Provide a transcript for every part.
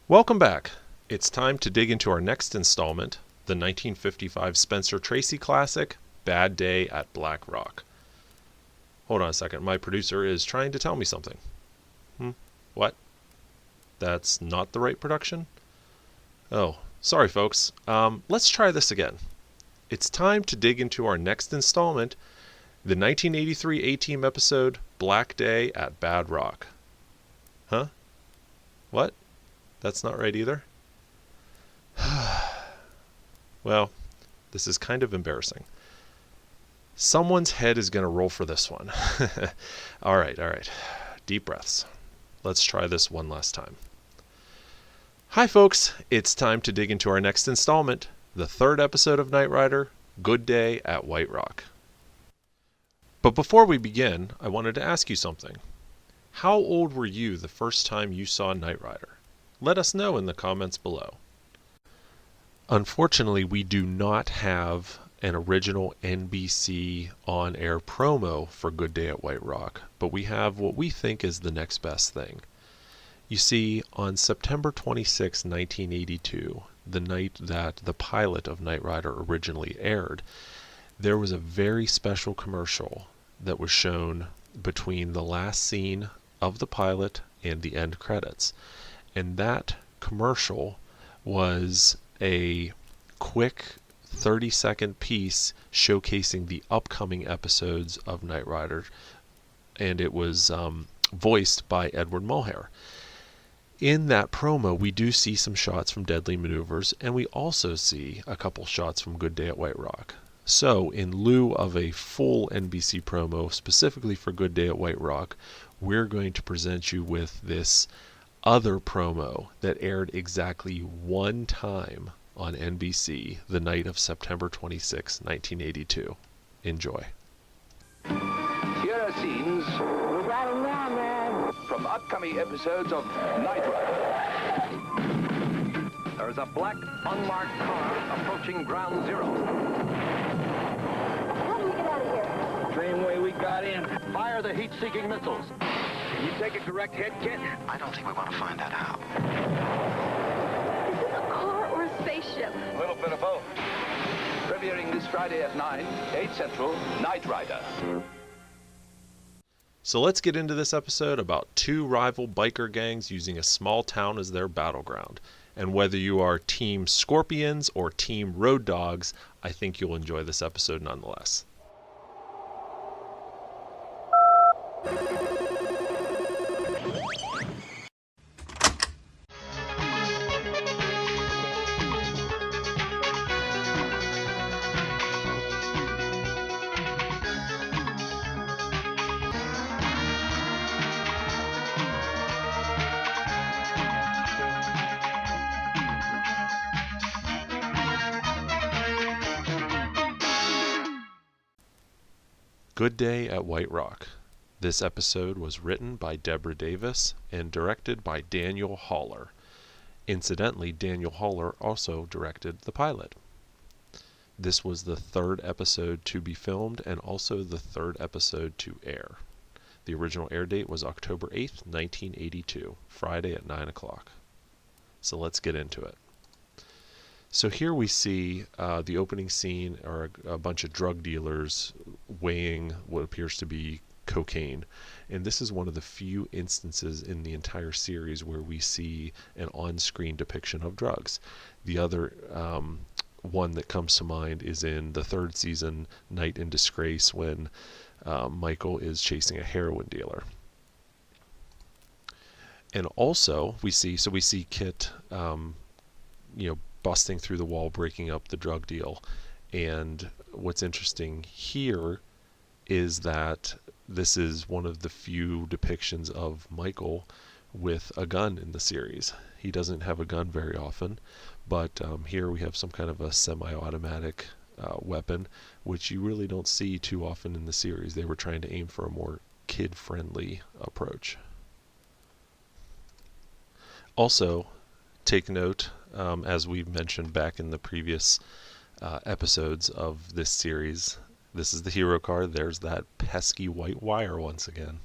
Welcome back. It's time to dig into our next installment, the 1955 Spencer Tracy classic, Bad Day at Black Rock. Hold on a second, my producer is trying to tell me something. What? That's not the right production? Oh, sorry folks. Let's try this again. It's time to dig into our next installment, the 1983 A-Team episode, Black Day at Bad Rock. Huh? What? That's not right either? Well, this is kind of embarrassing. Someone's head is going to roll for this one. All right. Deep breaths. Let's try this one last time. Hi folks, it's time to dig into our next installment, the third episode of Knight Rider, Good Day at White Rock. But before we begin, I wanted to ask you something. How old were you the first time you saw Knight Rider? Let us know in the comments below. Unfortunately, we do not have an original NBC on-air promo for Good Day at White Rock, but we have what we think is the next best thing. You see, on September 26, 1982, the night that the pilot of Knight Rider originally aired, there was a very special commercial that was shown between the last scene of the pilot and the end credits. And that commercial was a quick 30-second piece showcasing the upcoming episodes of Knight Rider, and it was voiced by Edward Mulhare. In that promo, we do see some shots from Deadly Maneuvers, and we also see a couple shots from Good Day at White Rock. So, in lieu of a full NBC promo specifically for Good Day at White Rock, we're going to present you with this other promo that aired exactly one time on NBC the night of September 26, 1982. Enjoy. Here are scenes from upcoming episodes of Knight Rider. There is a black, unmarked car approaching ground zero. How do we get out of here? Same way we got in. Fire the heat-seeking missiles. Can you take a direct hit, Kit? I don't think we want to find that out. Is this a car or a spaceship? A little bit of both. Premiering this Friday at 9, 8 Central, Knight Rider. So let's get into this episode about two rival biker gangs using a small town as their battleground. And whether you are Team Scorpions or Team Road Dogs, I think you'll enjoy this episode nonetheless. Good Day at White Rock. This episode was written by Deborah Davis and directed by Daniel Haller. Incidentally, Daniel Haller also directed the pilot. This was the third episode to be filmed and also the third episode to air. The original air date was October 8th, 1982, Friday at 9 o'clock. So let's get into it. So here we see the opening scene are a bunch of drug dealers weighing what appears to be cocaine. And this is one of the few instances in the entire series where we see an on-screen depiction of drugs. The other one that comes to mind is in the third season, Night in Disgrace, when Michael is chasing a heroin dealer. And also we see KITT, busting through the wall, breaking up the drug deal. And what's interesting here is that this is one of the few depictions of Michael with a gun in the series. He doesn't have a gun very often, but here we have some kind of a semi-automatic weapon, which you really don't see too often in the series. They were trying to aim for a more kid-friendly approach. Also, take note, as we've mentioned back in the previous episodes of this series, this is the hero car. There's that pesky white wire once again.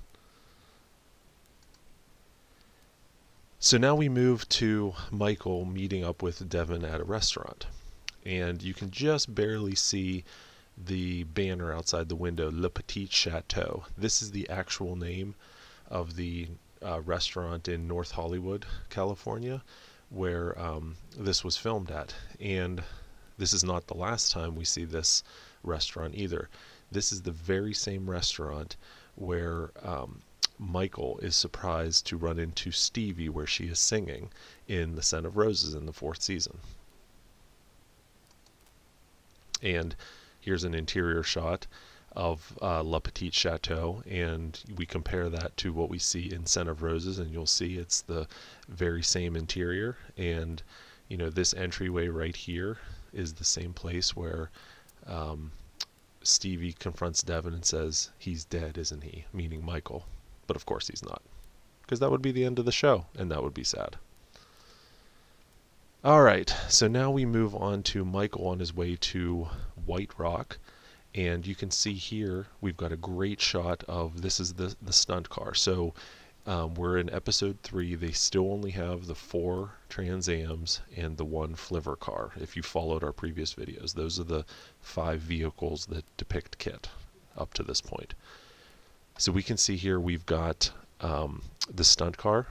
So now we move to Michael meeting up with Devin at a restaurant. And you can just barely see the banner outside the window, Le Petit Chateau. This is the actual name of the restaurant in North Hollywood, California, where this was filmed at. And this is not the last time we see this restaurant either. This is the very same restaurant where Michael is surprised to run into Stevie, where she is singing in The Scent of Roses in the 4th season. And here's an interior shot of Le Petit Chateau, and we compare that to what we see in Scent of Roses, and you'll see it's the very same interior. And you know, this entryway right here is the same place where Stevie confronts Devin and says, "He's dead, isn't he?" Meaning Michael. But of course he's not, because that would be the end of the show, and that would be sad. Alright, so now we move on to Michael on his way to White Rock, and you can see here we've got a great shot of, this is the stunt car. So we're in episode 3. They still only have the 4 Trans Ams and the 1 Flivver car. If you followed our previous videos, those are the 5 vehicles that depict KITT up to this point. So we can see here we've got the stunt car,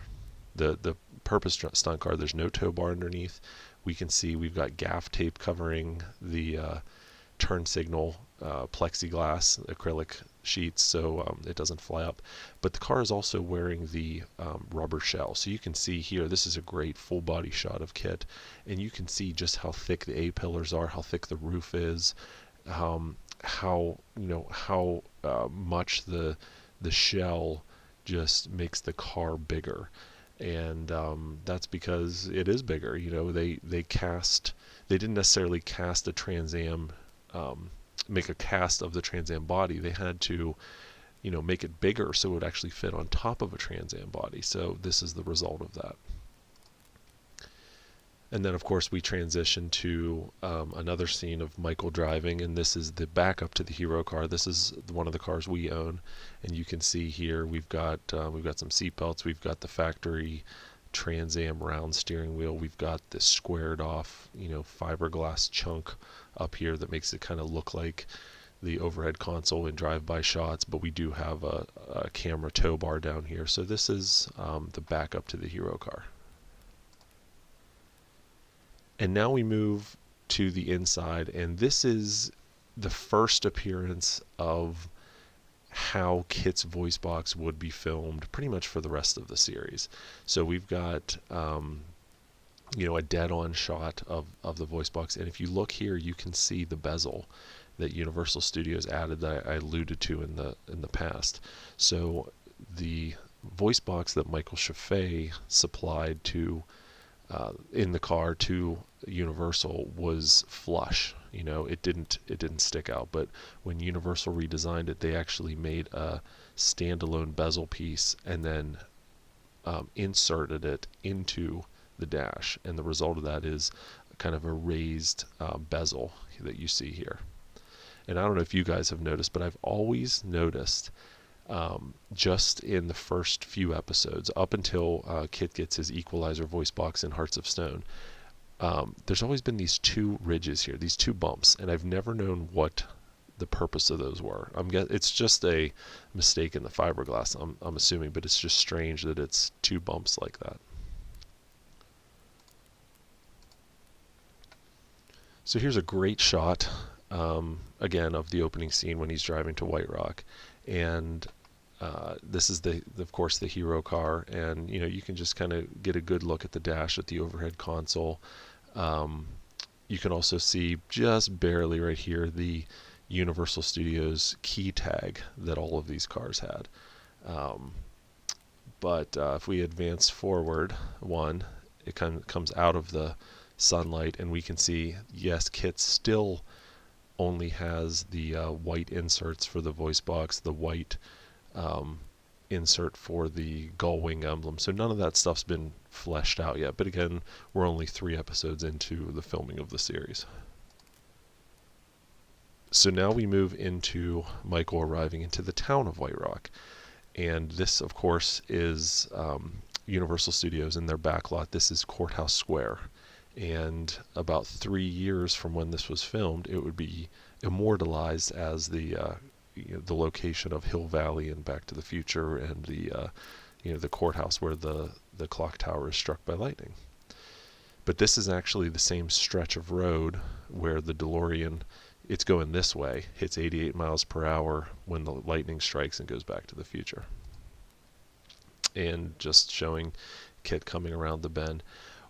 the purpose stunt car. There's no tow bar underneath. We can see we've got gaff tape covering the turn signal plexiglass acrylic sheets, so it doesn't fly up. But the car is also wearing the rubber shell. So you can see here, this is a great full body shot of KITT, and you can see just how thick the A-pillars are, how thick the roof is, how much the shell just makes the car bigger. And that's because it is bigger. You know, they didn't necessarily cast a Trans Am, make a cast of the Trans Am body. They had to, you know, make it bigger so it would actually fit on top of a Trans Am body. So this is the result of that. And then of course we transition to another scene of Michael driving, and this is the backup to the hero car. This is one of the cars we own, and you can see here we've got some seat belts, we've got the factory Trans Am round steering wheel, we've got this squared off, you know, fiberglass chunk up here that makes it kind of look like the overhead console in drive-by shots, but we do have a camera tow bar down here. So this is the backup to the hero car. And now we move to the inside, and this is the first appearance of how KITT's voice box would be filmed pretty much for the rest of the series. So we've got a dead-on shot of the voice box, and if you look here, you can see the bezel that Universal Studios added that I alluded to in the past. So the voice box that Michael Chaffee supplied to in the car to Universal was flush. You know, it didn't stick out. But when Universal redesigned it, they actually made a standalone bezel piece and then inserted it into the dash, and the result of that is kind of a raised bezel that you see here. And I don't know if you guys have noticed, but I've always noticed just in the first few episodes, up until KITT gets his equalizer voice box in Hearts of Stone, there's always been these 2 ridges here, these 2 bumps, and I've never known what the purpose of those were. It's just a mistake in the fiberglass, I'm assuming, but it's just strange that it's 2 bumps like that. So here's a great shot, again, of the opening scene when he's driving to White Rock, and this is of course the hero car, and you know, you can just kind of get a good look at the dash, at the overhead console. You can also see just barely right here the Universal Studios key tag that all of these cars had. But if we advance forward one, it comes out of the sunlight, and we can see, yes, KITT still only has the white inserts for the voice box, the white insert for the gull wing emblem. So none of that stuff's been fleshed out yet. But again, we're only 3 episodes into the filming of the series. So now we move into Michael arriving into the town of White Rock. And this, of course, is Universal Studios in their backlot. This is Courthouse Square. And about 3 years from when this was filmed, it would be immortalized as the location of Hill Valley and Back to the Future, and the courthouse where the clock tower is struck by lightning. But this is actually the same stretch of road where the DeLorean, it's going this way, hits 88 miles per hour when the lightning strikes and goes back to the future. And just showing KITT coming around the bend.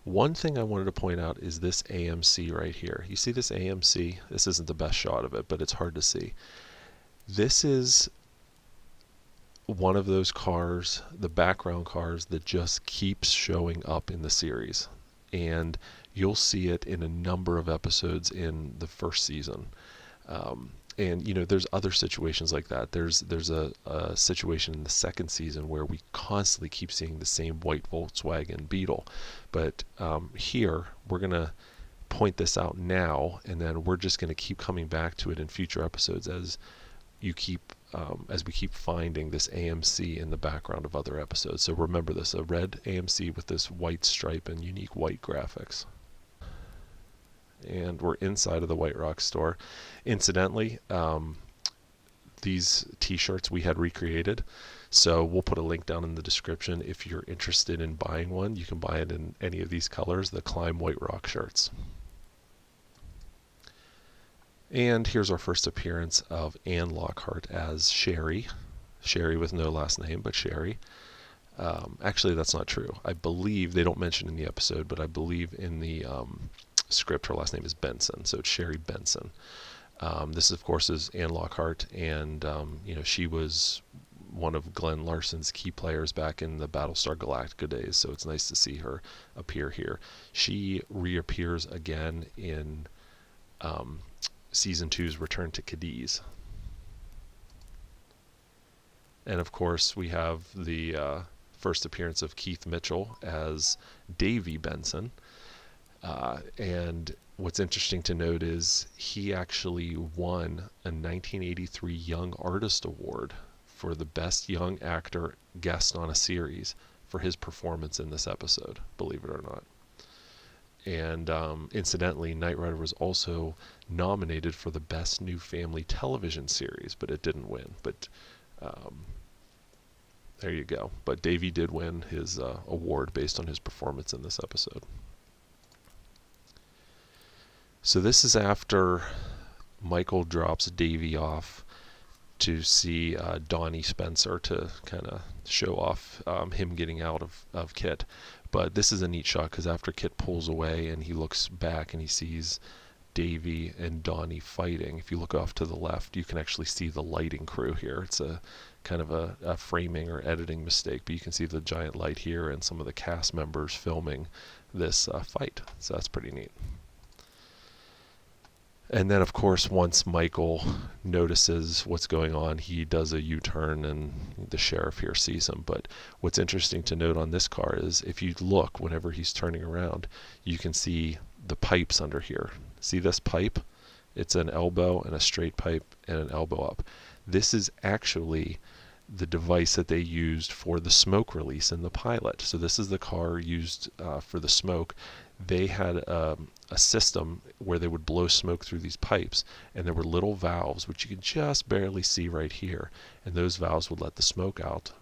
One thing I wanted to point out is this AMC right here. You see this AMC? This isn't the best shot of it, but it's hard to see. This is one of those cars, the background cars, that just keeps showing up in the series. And you'll see it in a number of episodes in the first season. And there's other situations like that. There's a situation in the second season where we constantly keep seeing the same white Volkswagen Beetle. But here, we're going to point this out now, and then we're just going to keep coming back to it in future episodes as we keep finding this AMC in the background of other episodes. So remember this, a red AMC with this white stripe and unique white graphics. And we're inside of the White Rock store. Incidentally, these t-shirts we had recreated, so we'll put a link down in the description. If you're interested in buying one, you can buy it in any of these colors, the Climb White Rock shirts. And here's our first appearance of Anne Lockhart as Sherry with no last name, but Sherry. Actually, that's not true. I believe, they don't mention in the episode, but I believe in the script her last name is Benson, so it's Sherry Benson. This, of course, is Anne Lockhart, and she was one of Glenn Larson's key players back in the Battlestar Galactica days, so it's nice to see her appear here. She reappears again in Season 2's Return to Cadiz. And, of course, we have the first appearance of Keith Mitchell as Davy Benson. And what's interesting to note is he actually won a 1983 Young Artist Award for the Best Young Actor Guest on a Series for his performance in this episode, believe it or not. And incidentally, Knight Rider was also nominated for the Best New Family Television Series, but it didn't win. But there you go. But Davey did win his award based on his performance in this episode. So this is after Michael drops Davey off to see Donnie Spencer to kind of show off him getting out of KITT. But this is a neat shot because after KITT pulls away and he looks back and he sees Davey and Donnie fighting, if you look off to the left, you can actually see the lighting crew here. It's a kind of a framing or editing mistake, but you can see the giant light here and some of the cast members filming this fight. So that's pretty neat. And then, of course, once Michael notices what's going on, he does a U-turn and the sheriff here sees him. But what's interesting to note on this car is if you look, whenever he's turning around, you can see the pipes under here. See this pipe? It's an elbow and a straight pipe and an elbow up. This is actually the device that they used for the smoke release in the pilot. So this is the car used for the smoke. They had a system where they would blow smoke through these pipes, and there were little valves which you can just barely see right here, and those valves would let the smoke out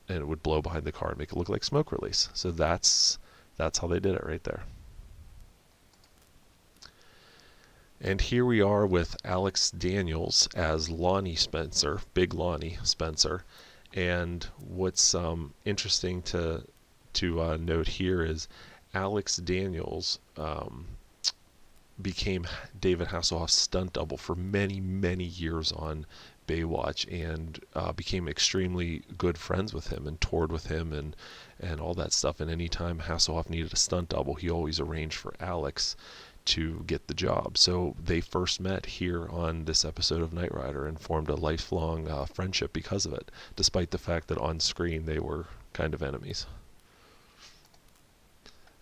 and it would blow behind the car and make it look like smoke release. So that's how they did it right there. And here we are with Alex Daniels as Lonnie Spencer, Big Lonnie Spencer. And what's interesting to note here is Alex Daniels became David Hasselhoff's stunt double for many, many years on Baywatch, and became extremely good friends with him and toured with him and all that stuff. And anytime Hasselhoff needed a stunt double, he always arranged for Alex to get the job. So they first met here on this episode of Knight Rider and formed a lifelong friendship because of it, despite the fact that on screen they were kind of enemies.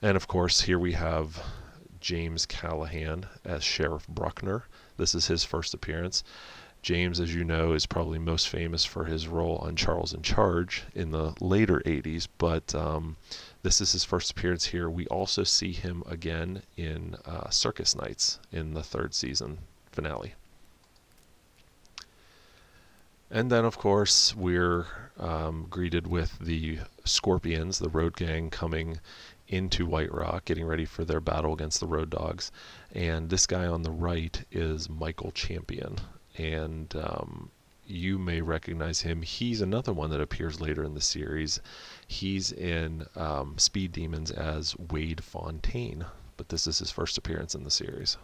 And of course, here we have James Callahan as Sheriff Bruckner. This is his first appearance. James, as you know, is probably most famous for his role on Charles in Charge in the later 80s, but this is his first appearance here. We also see him again in Circus Nights in the 3rd season finale. And then, of course, we're greeted with the Scorpions, the road gang, coming into White Rock, getting ready for their battle against the Road Dogs. And this guy on the right is Michael Champion. And you may recognize him. He's another one that appears later in the series. He's in Speed Demons as Wade Fontaine, but this is his first appearance in the series.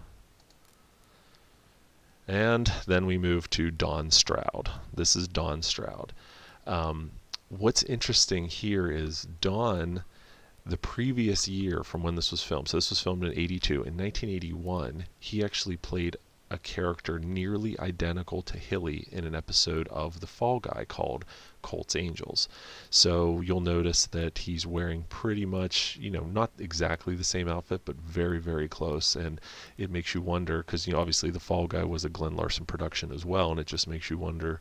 And then we move to Don Stroud. This is Don Stroud. What's interesting here is Don, the previous year from when this was filmed, so this was filmed in 82, in 1981, he actually played a character nearly identical to Hilly in an episode of The Fall Guy called Colt's Angels. So you'll notice that he's wearing pretty much, not exactly the same outfit, but very, very close. And it makes you wonder, because, obviously The Fall Guy was a Glenn Larson production as well, and it just makes you wonder,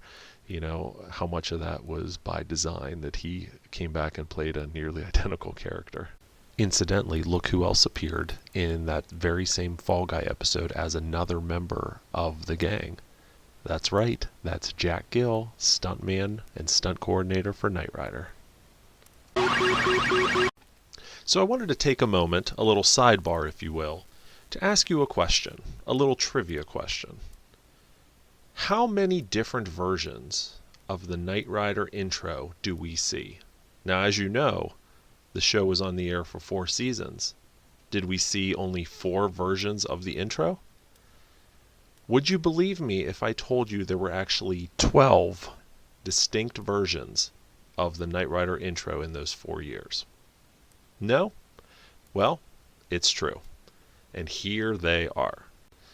how much of that was by design, that he came back and played a nearly identical character. Incidentally, look who else appeared in that very same Fall Guy episode as another member of the gang. That's right, that's Jack Gill, stuntman and stunt coordinator for Knight Rider. So I wanted to take a moment, a little sidebar if you will, to ask you a question, a little trivia question. How many different versions of the Knight Rider intro do we see? Now, as you know, the show was on the air for 4 seasons. Did we see only 4 versions of the intro? Would you believe me if I told you there were actually 12 distinct versions of the Knight Rider intro in those 4 years? No? Well, it's true. And here they are.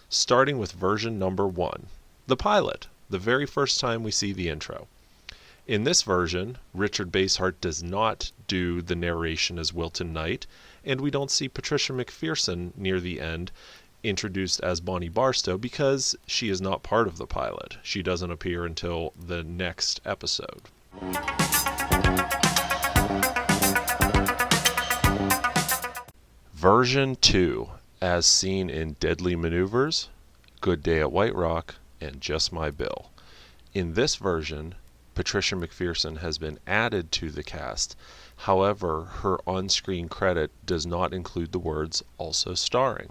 Starting with version number 1, the pilot, the very first time we see the intro. In this version, Richard Basehart does not do the narration as Wilton Knight, and we don't see Patricia McPherson near the end introduced as Bonnie Barstow because she is not part of the pilot. She doesn't appear until the next episode. Version 2, as seen in Deadly Maneuvers, Good Day at White Rock, and Just My Bill. In this version, Patricia McPherson has been added to the cast. However, her on-screen credit does not include the words "also starring."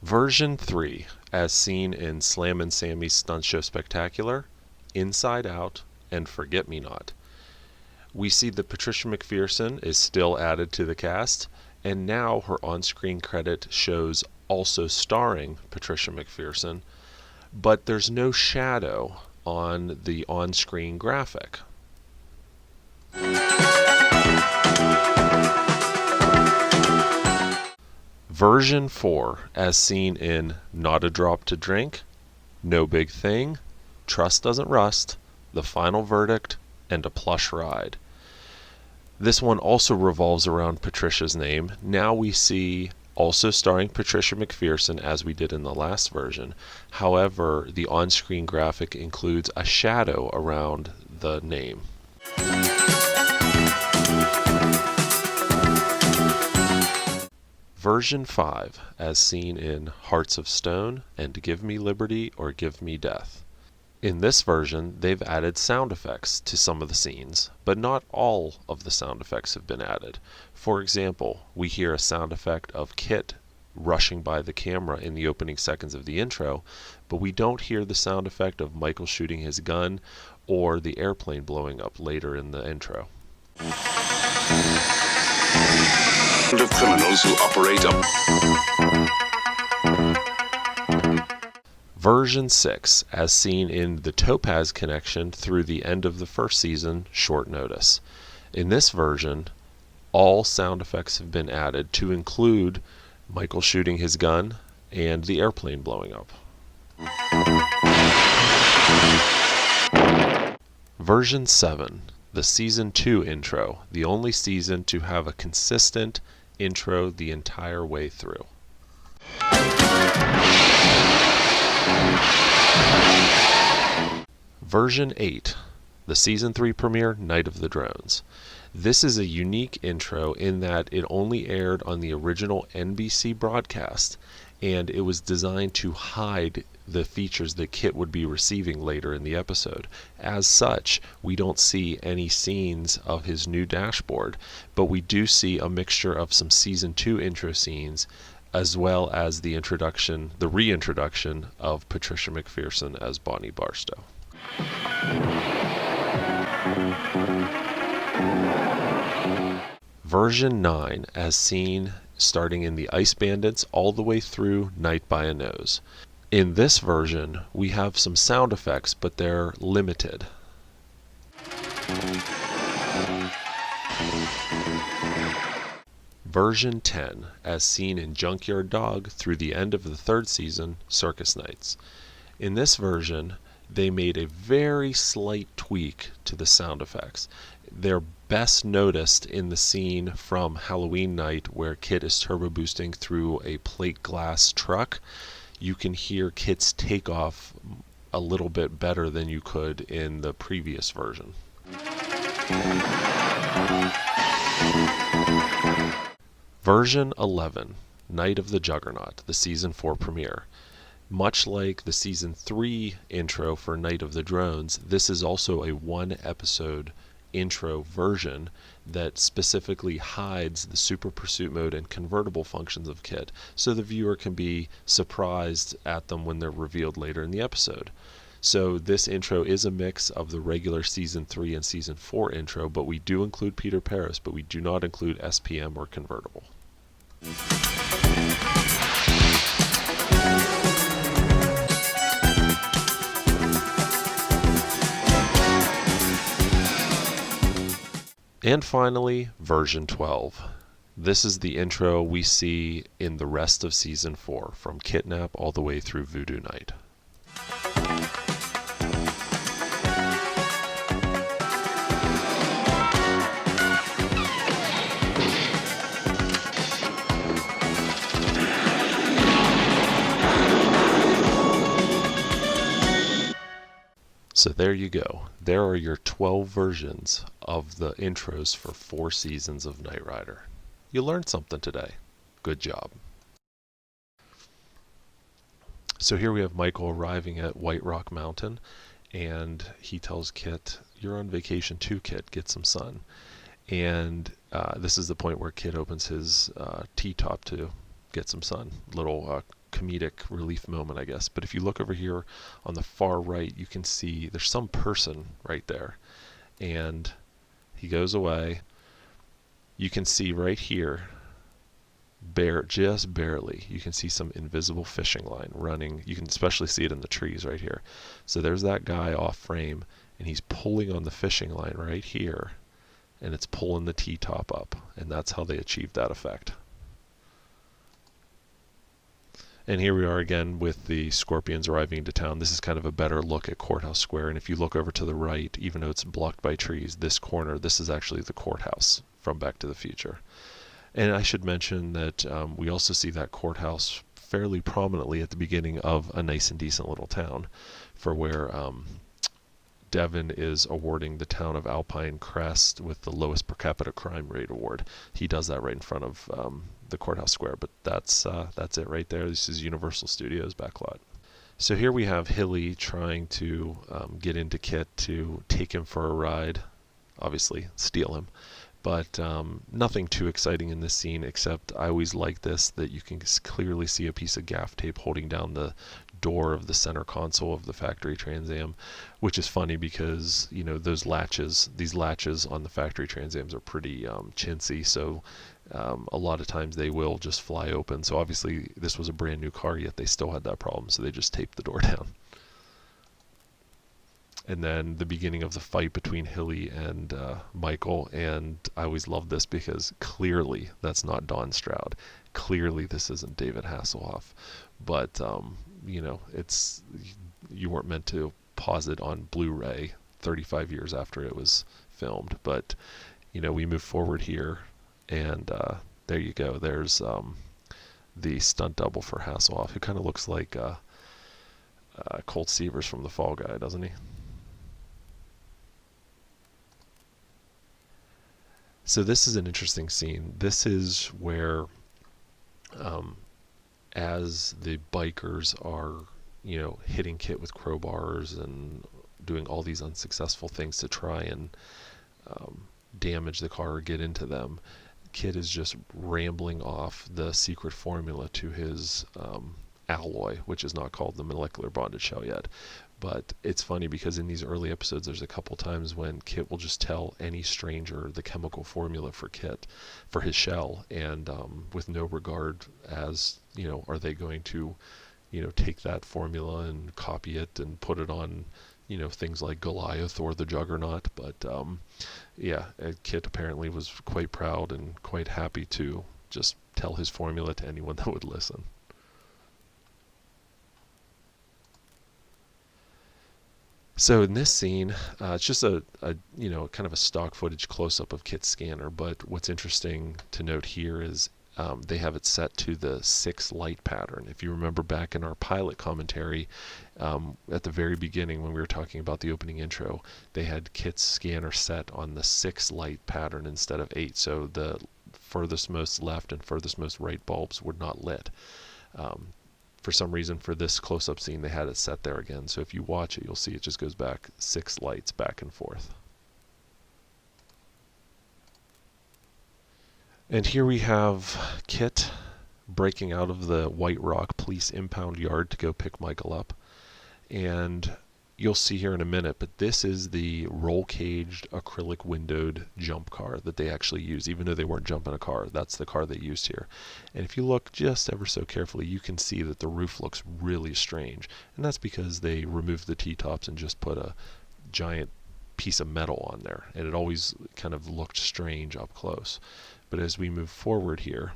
Version 3, as seen in Slam and Sammy's Stunt Show Spectacular, Inside Out, and Forget Me Not. We see that Patricia McPherson is still added to the cast, and now her on-screen credit shows also starring Patricia McPherson, but there's no shadow on the on-screen graphic. Version 4, as seen in Not a Drop to Drink, No Big Thing, Trust Doesn't Rust, The Final Verdict, and A Plush Ride. This one also revolves around Patricia's name. Now we see also starring Patricia McPherson as we did in the last version. However, the on-screen graphic includes a shadow around the name. Version 5, as seen in Hearts of Stone and Give Me Liberty or Give Me Death. In this version, they've added sound effects to some of the scenes, but not all of the sound effects have been added. For example, we hear a sound effect of KITT rushing by the camera in the opening seconds of the intro, but we don't hear the sound effect of Michael shooting his gun or the airplane blowing up later in the intro. Of criminals who operate up. Version 6, as seen in The Topaz Connection through the end of the first season, Short Notice. In this version, all sound effects have been added to include Michael shooting his gun and the airplane blowing up. Version 7, the Season 2 intro, the only season to have a consistent intro the entire way through. Version 8, the Season 3 premiere, Night of the Drones. This is a unique intro in that it only aired on the original NBC broadcast, and it was designed to hide the features that KITT would be receiving later in the episode. As such, we don't see any scenes of his new dashboard, but we do see a mixture of some Season 2 intro scenes, as well as the reintroduction of Patricia McPherson as Bonnie Barstow. Version 9, as seen starting in the Ice Bandits all the way through Night by a Nose. In this version, we have some sound effects, but they're limited. Version 10, as seen in Junkyard Dog through the end of the 3rd season, Circus Nights. In this version, they made a very slight tweak to the sound effects. They're best noticed in the scene from Halloween Night where KITT is turbo boosting through a plate glass truck. You can hear KITT's takeoff a little bit better than you could in the previous version. Version 11, Night of the Juggernaut, the Season 4 premiere. Much like the Season 3 intro for Night of the Drones, this is also a 1-episode intro version that specifically hides the super pursuit mode and convertible functions of KITT, so the viewer can be surprised at them when they're revealed later in the episode. So this intro is a mix of the regular Season 3 and Season 4 intro, but we do include Peter Paris, but we do not include SPM or convertible. And finally, version 12. This is the intro we see in the rest of Season 4, from Kidnap all the way through Voodoo Night. So there you go. There are your 12 versions of the intros for 4 seasons of Knight Rider. You learned something today. Good job. So here we have Michael arriving at White Rock Mountain, and he tells KITT, "You're on vacation too, KITT. Get some sun." And this is the point where KITT opens his T-top to get some sun. Little comedic relief moment, I guess. But if you look over here on the far right, you can see there's some person right there. And he goes away. You can see right here, just barely, you can see some invisible fishing line running. You can especially see it in the trees right here. So there's that guy off frame, and he's pulling on the fishing line right here, and it's pulling the T-top up. And that's how they achieved that effect. And here we are again with the Scorpions arriving into town. This is kind of a better look at Courthouse Square. And if you look over to the right, even though it's blocked by trees, this corner, this is actually the courthouse from Back to the Future. And I should mention that we also see that courthouse fairly prominently at the beginning of A Nice and Decent Little Town, for where Devin is awarding the town of Alpine Crest with the lowest per capita crime rate award. He does that right in front of the Courthouse Square, but that's it right there. This is Universal Studios backlot. So here we have Hilly trying to get into KITT to take him for a ride, obviously steal him, but nothing too exciting in this scene, except I always like this, that you can clearly see a piece of gaff tape holding down the door of the center console of the factory Trans Am, which is funny because, you know, these latches on the factory Trans Ams are pretty chintzy, so a lot of times they will just fly open. So obviously this was a brand new car, yet they still had that problem, so they just taped the door down. And then the beginning of the fight between Hilly and Michael, and I always love this because clearly that's not Don Stroud. Clearly this isn't David Hasselhoff. But, you know, you weren't meant to pause it on Blu-ray 35 years after it was filmed. But, you know, we move forward here, and there you go. There's the stunt double for Hasselhoff, who kind of looks like Colt Seavers from The Fall Guy, doesn't he? So this is an interesting scene. This is where, as the bikers are, hitting KITT with crowbars and doing all these unsuccessful things to try and damage the car or get into them, KITT is just rambling off the secret formula to his alloy, which is not called the molecular bonded shell yet. But it's funny because in these early episodes, there's a couple times when KITT will just tell any stranger the chemical formula for KITT, for his shell, and with no regard as, are they going to, take that formula and copy it and put it on, things like Goliath or the Juggernaut. But yeah, KITT apparently was quite proud and quite happy to just tell his formula to anyone that would listen. So in this scene, it's just a kind of a stock footage close-up of KITT's scanner. But what's interesting to note here is they have it set to the 6 light pattern. If you remember back in our pilot commentary, at the very beginning when we were talking about the opening intro, they had KITT's scanner set on the 6 light pattern instead of 8. So the furthest most left and furthest most right bulbs were not lit. For some reason, for this close-up scene, they had it set there again. So if you watch it, you'll see it just goes back 6 lights back and forth. And here we have KITT breaking out of the White Rock Police Impound Yard to go pick Michael up. And you'll see here in a minute, but this is the roll-caged, acrylic windowed jump car that they actually use. Even though they weren't jumping a car, that's the car they used here. And if you look just ever so carefully, you can see that the roof looks really strange. And that's because they removed the T-tops and just put a giant piece of metal on there. And it always kind of looked strange up close. But as we move forward here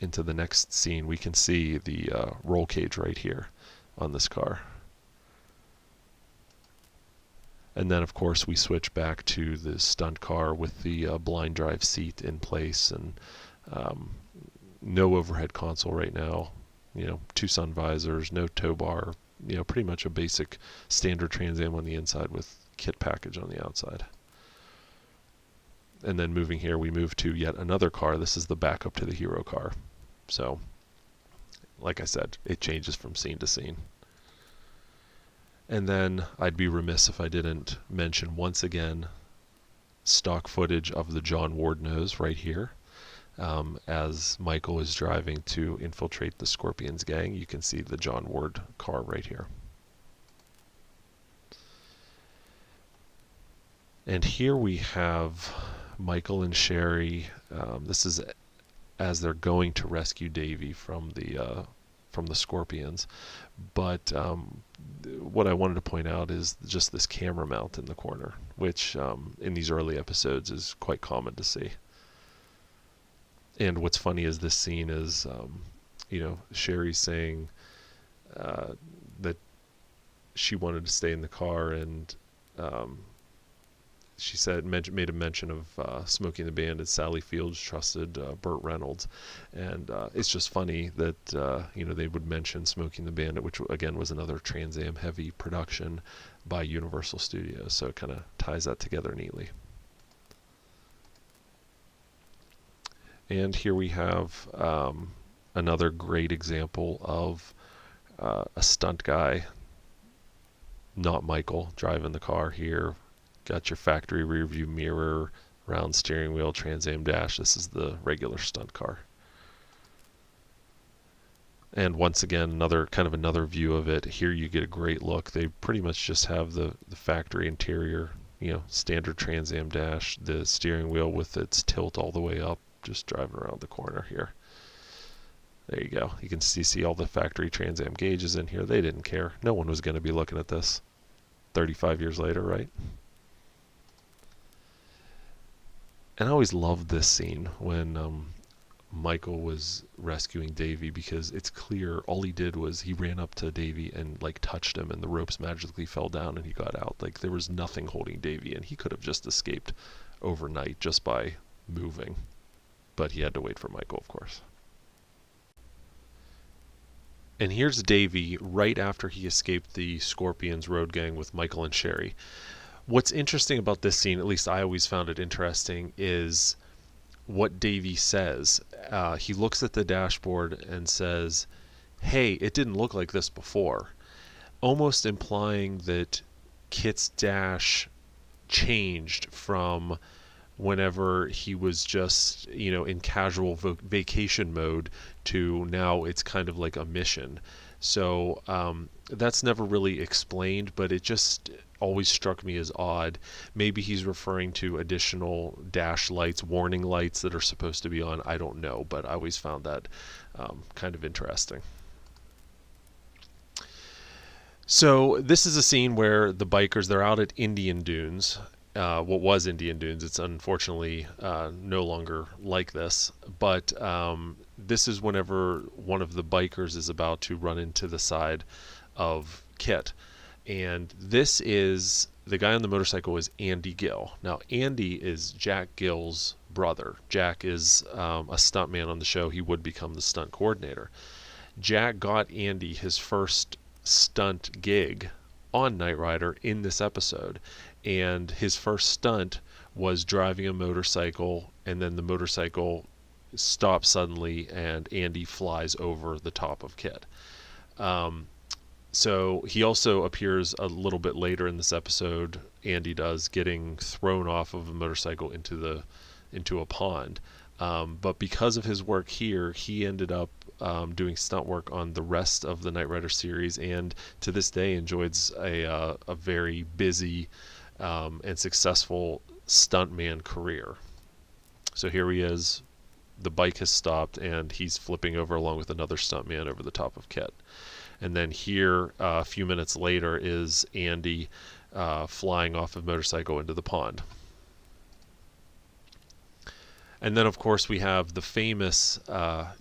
into the next scene, we can see the roll cage right here on this car. And then, of course, we switch back to the stunt car with the blind drive seat in place and no overhead console right now. 2 sun visors, no tow bar. Pretty much a basic standard Trans Am on the inside with KITT package on the outside. And then moving here, we move to yet another car. This is the backup to the hero car. So, like I said, it changes from scene to scene. And then I'd be remiss if I didn't mention once again stock footage of the John Ward nose right here. As Michael is driving to infiltrate the Scorpions gang, you can see the John Ward car right here. And here we have Michael and Sherry. This is as they're going to rescue Davey from the Scorpions. But what I wanted to point out is just this camera mount in the corner, which in these early episodes is quite common to see. And what's funny is this scene is, Sherry saying that she wanted to stay in the car, and she said made a mention of Smokey and the Bandit. Sally Fields trusted Burt Reynolds, and it's just funny that they would mention Smokey and the Bandit, which again was another Trans Am heavy production by Universal Studios. So it kind of ties that together neatly. And here we have another great example of a stunt guy, not Michael, driving the car here. Got your factory rear view mirror, round steering wheel, Trans Am dash. This is the regular stunt car. And once again, another view of it. Here you get a great look. They pretty much just have the factory interior, standard Trans Am dash, the steering wheel with its tilt all the way up, just driving around the corner here. There you go. You can see all the factory Trans Am gauges in here. They didn't care. No one was going to be looking at this 35 years later, right? And I always loved this scene when Michael was rescuing Davey, because it's clear all he did was he ran up to Davey and touched him, and the ropes magically fell down and he got out. There was nothing holding Davey, and he could have just escaped overnight just by moving. but he had to wait for Michael, of course. And here's Davey right after he escaped the Scorpions road gang with Michael and Sherry. What's interesting about this scene, at least I always found it interesting, is what Davey says. He looks at the dashboard and says, "Hey, it didn't look like this before," almost implying that KITT's dash changed from whenever he was just, in casual vacation mode to now it's kind of like a mission. So that's never really explained, but it just always struck me as odd. Maybe he's referring to additional dash lights, warning lights that are supposed to be on. I don't know, but I always found that kind of interesting. So this is a scene where the bikers, they're out at Indian Dunes. What was Indian Dunes. It's unfortunately no longer like this. But this is whenever one of the bikers is about to run into the side of KITT. And this is, the guy on the motorcycle is Andy Gill. Now, Andy is Jack Gill's brother. Jack is a stuntman on the show. He would become the stunt coordinator. Jack got Andy his first stunt gig on Knight Rider in this episode, and his first stunt was driving a motorcycle, and then the motorcycle stops suddenly and Andy flies over the top of KITT. So he also appears a little bit later in this episode, Andy does, getting thrown off of a motorcycle into a pond. But because of his work here, he ended up doing stunt work on the rest of the Knight Rider series, and to this day enjoys a very busy and successful stuntman career. So here he is, the bike has stopped, and he's flipping over along with another stuntman over the top of KITT. And then here, a few minutes later, is Andy flying off a motorcycle into the pond. And then, of course, we have the famous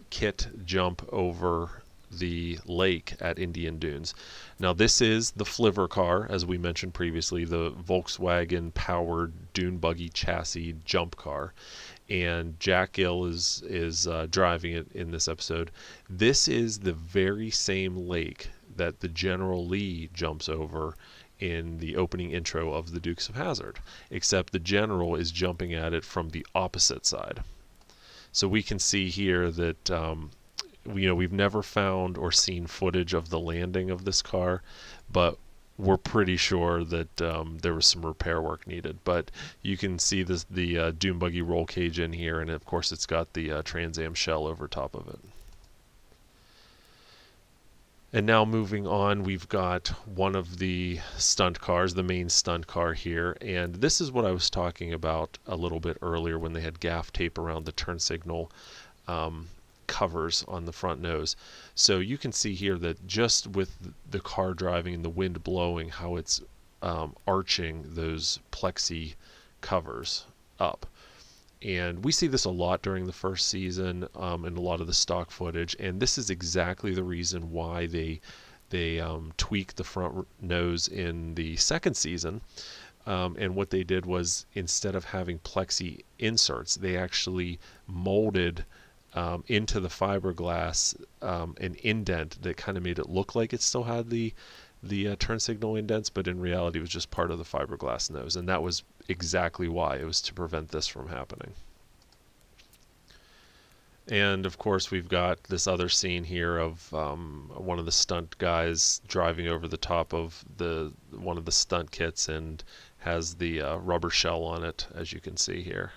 KITT jump over the lake at Indian Dunes. Now, this is the Flivver car, as we mentioned previously, the Volkswagen-powered dune buggy chassis jump car. And Jack Gill is driving it in this episode. This is the very same lake that the General Lee jumps over in the opening intro of the Dukes of Hazzard, except the General is jumping at it from the opposite side. So we can see here that we've never found or seen footage of the landing of this car, but we're pretty sure that there was some repair work needed. But you can see the dune buggy roll cage in here, and of course it's got the Trans Am shell over top of it. And now moving on, we've got one of the stunt cars, the main stunt car here. And this is what I was talking about a little bit earlier when they had gaff tape around the turn signal covers on the front nose. So you can see here that just with the car driving and the wind blowing, how it's arching those plexi covers up. And we see this a lot during the first season in a lot of the stock footage, and this is exactly the reason why they tweaked the front nose in the second season. And what they did was, instead of having plexi inserts, they actually molded into the fiberglass an indent that kind of made it look like it still had the turn signal indents, but in reality it was just part of the fiberglass nose, and that was exactly why. It was to prevent this from happening. And of course we've got this other scene here of one of the stunt guys driving over the top of one of the stunt kits, and has the rubber shell on it, as you can see here.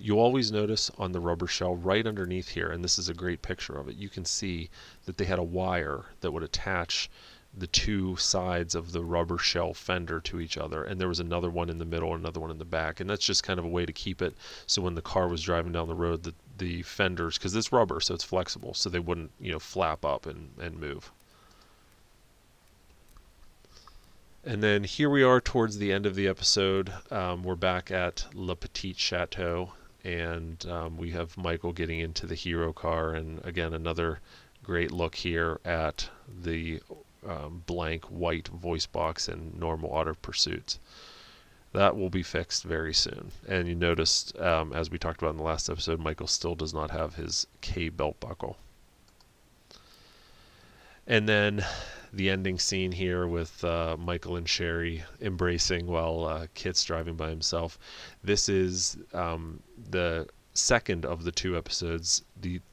You'll always notice on the rubber shell right underneath here, and this is a great picture of it, you can see that they had a wire that would attach the two sides of the rubber shell fender to each other, and there was another one in the middle, another one in the back, and that's just kind of a way to keep it so when the car was driving down the road, the fenders, because it's rubber so it's flexible, so they wouldn't flap up and move. And then here we are towards the end of the episode. We're back at Le Petit Chateau, and we have Michael getting into the hero car, and again another great look here at the blank white voice box and normal auto pursuits. That will be fixed very soon. And you noticed, as we talked about in the last episode, Michael still does not have his K belt buckle. And then the ending scene here with Michael and Sherry embracing while KITT's driving by himself. This is the second of the 2 episodes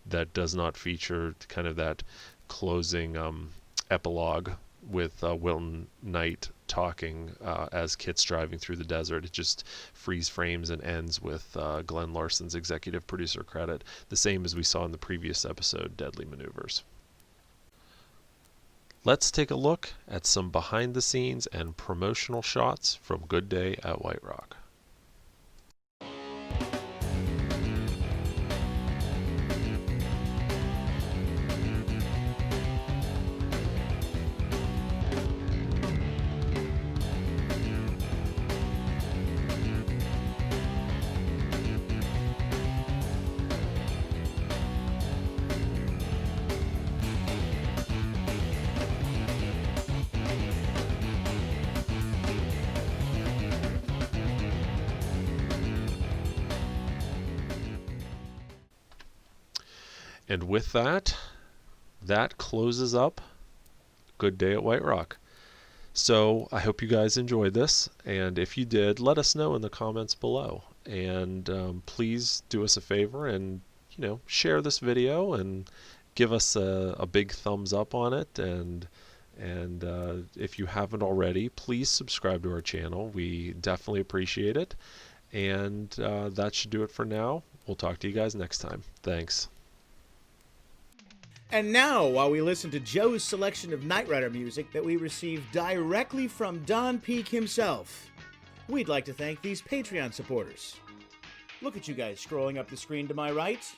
that does not feature kind of that closing epilogue with Wilton Knight talking as KITT's driving through the desert. It just freeze frames and ends with Glenn Larson's executive producer credit, the same as we saw in the previous episode, Deadly Maneuvers. Let's take a look at some behind the scenes and promotional shots from Good Day at White Rock. And with that, that closes up Good Day at White Rock. So I hope you guys enjoyed this, and if you did, let us know in the comments below. And please do us a favor and share this video and give us a big thumbs up on it. And if you haven't already, please subscribe to our channel. We definitely appreciate it. And that should do it for now. We'll talk to you guys next time. Thanks. And now, while we listen to Joe's selection of Knight Rider music that we received directly from Don Peake himself, we'd like to thank these Patreon supporters. Look at you guys scrolling up the screen to my right.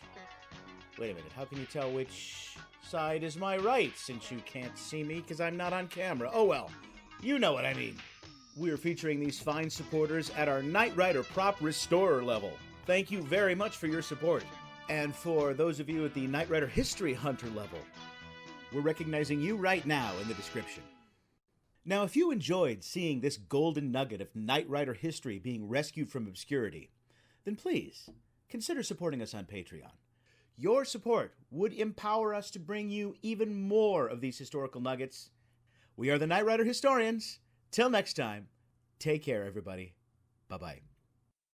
Wait a minute, how can you tell which side is my right since you can't see me because I'm not on camera? Oh well, you know what I mean. We're featuring these fine supporters at our Knight Rider prop restorer level. Thank you very much for your support. And for those of you at the Knight Rider History Hunter level, we're recognizing you right now in the description. Now, if you enjoyed seeing this golden nugget of Knight Rider history being rescued from obscurity, then please consider supporting us on Patreon. Your support would empower us to bring you even more of these historical nuggets. We are the Knight Rider Historians. Till next time, take care, everybody. Bye-bye.